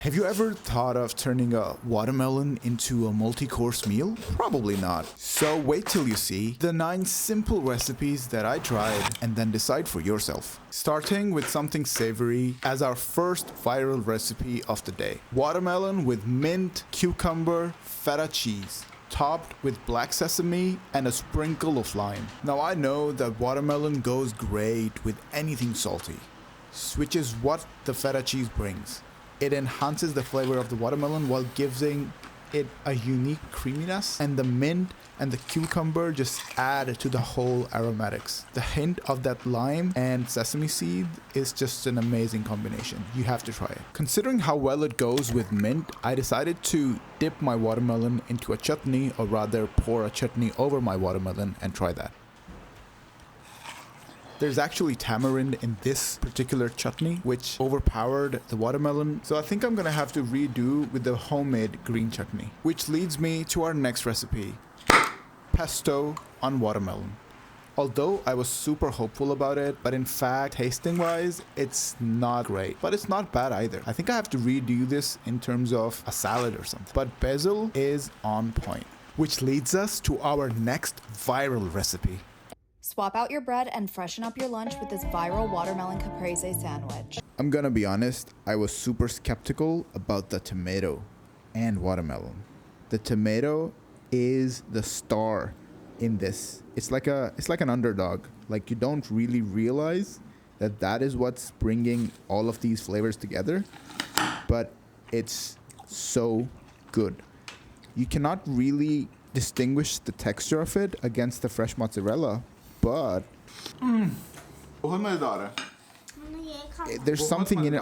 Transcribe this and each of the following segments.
Have you ever thought of turning a watermelon into a multi-course meal? Probably not. So wait till you see the 9 simple recipes that I tried and then decide for yourself. Starting with something savory as our first viral recipe of the day. Watermelon with mint, cucumber, feta cheese, topped with black sesame and a sprinkle of lime. Now I know that watermelon goes great with anything salty, which is what the feta cheese brings. It enhances the flavor of the watermelon while giving it a unique creaminess, and the mint and the cucumber just add to the whole aromatics. The hint of that lime and sesame seed is just an amazing combination. You have to try it. Considering how well it goes with mint, I decided to dip my watermelon into a chutney, or rather pour a chutney over my watermelon and try that. There's actually tamarind in this particular chutney, which overpowered the watermelon. So I think I'm gonna have to redo with the homemade green chutney. Which leads me to our next recipe, pesto on watermelon. Although I was super hopeful about it, but in fact, tasting wise, it's not great. But it's not bad either. I think I have to redo this in terms of a salad or something. But basil is on point. Which leads us to our next viral recipe. Swap out your bread and freshen up your lunch with this viral watermelon caprese sandwich. I'm gonna be honest, I was super skeptical about the tomato and watermelon. The tomato is the star in this. It's like an underdog. Like, you don't really realize that is what's bringing all of these flavors together, but it's so good. You cannot really distinguish the texture of it against the fresh mozzarella, but there's something in it.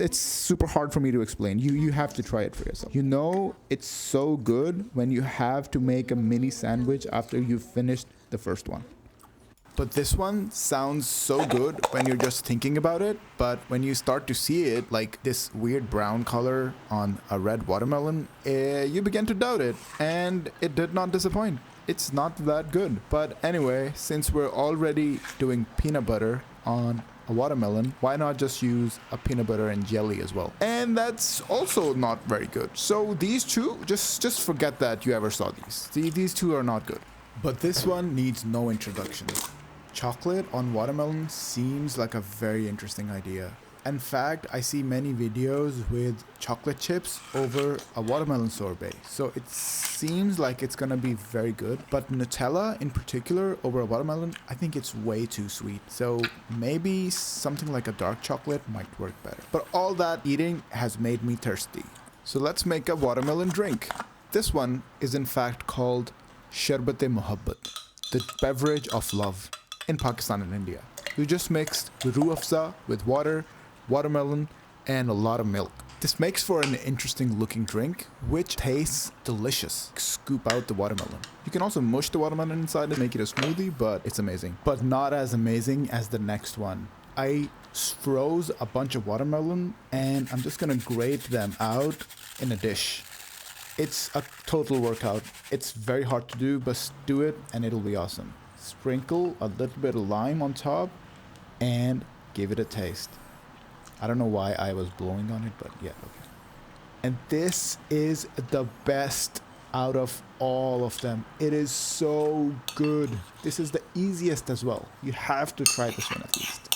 It's super hard for me to explain. You have to try it for yourself. You know, it's so good when you have to make a mini sandwich after you've finished the first one. But this one sounds so good when you're just thinking about it, but when you start to see it, like this weird brown color on a red watermelon, you begin to doubt it, and it did not disappoint. It's not that good. But anyway, since we're already doing peanut butter on a watermelon, why not just use a peanut butter and jelly as well? And that's also not very good. So these two, just forget that you ever saw these. These two are not good. But this one needs no introduction. Chocolate on watermelon seems like a very interesting idea. In fact, I see many videos with chocolate chips over a watermelon sorbet. So it seems like it's gonna be very good. But Nutella in particular over a watermelon, I think it's way too sweet. So maybe something like a dark chocolate might work better. But all that eating has made me thirsty. So let's make a watermelon drink. This one is in fact called Sharbat-e-Mohabbat, the beverage of love in Pakistan and India. We just mixed Ruh Afza with water, watermelon, and a lot of milk. This makes for an interesting looking drink, which tastes delicious. Scoop out the watermelon. You can also mush the watermelon inside and make it a smoothie, but it's amazing. But not as amazing as the next one. I froze a bunch of watermelon, and I'm just gonna grate them out in a dish. It's a total workout. It's very hard to do, but do it and it'll be awesome. Sprinkle a little bit of lime on top and give it a taste. I don't know why I was blowing on it, but yeah, okay. And this is the best out of all of them. It is so good. This is the easiest as well. You have to try this one at least.